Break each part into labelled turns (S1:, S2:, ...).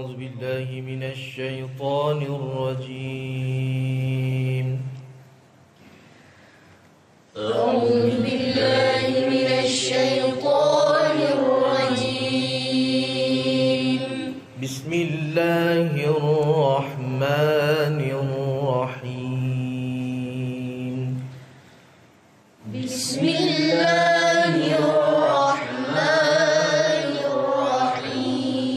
S1: أعوذ بالله من الشيطان الرجيم.
S2: أعوذ بالله من الشيطان الرجيم.
S1: بسم الله الرحمن الرحيم.
S2: بسم الله الرحمن الرحيم.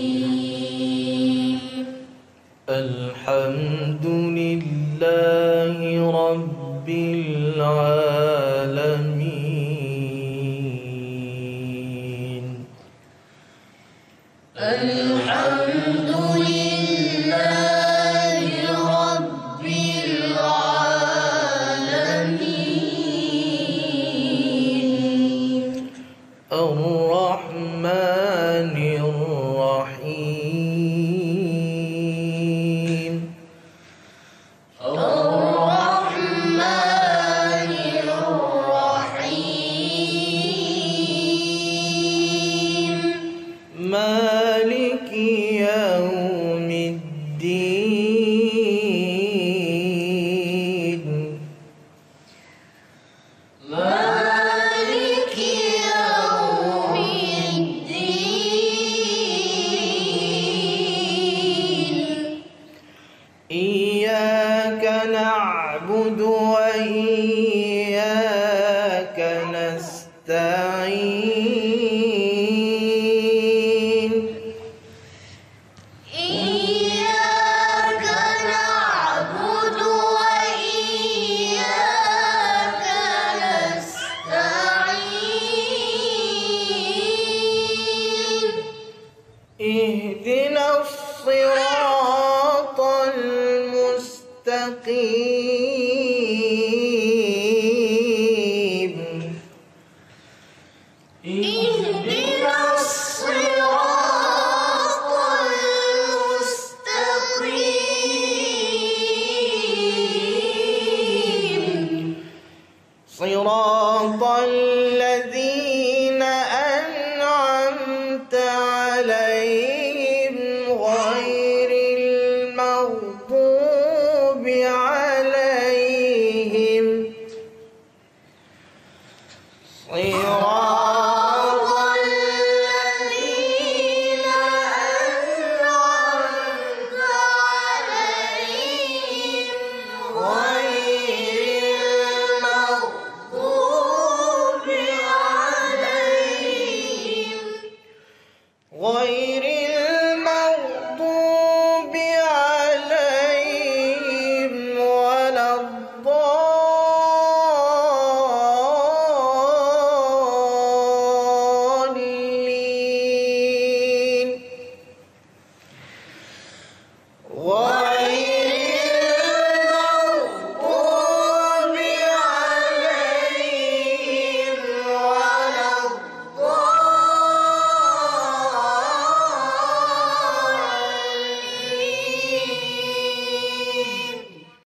S1: الحمد لله رب العالمين.
S2: الحمد لله رب العالمين.
S1: الرحمن الرحيم.
S2: الرحمن الرحيم.
S1: مالك يوم الدين.
S2: مالك يوم الدين.
S1: إياك نعبد وإياك نستعين.
S2: إياك نعبد وإياك نستعين.
S1: اهدنا الصراط المستقيم.
S2: اهدنا الصراط المستقيم.
S1: صراط الذين أنعمت عليهم غير المغضوب عليهم. صراط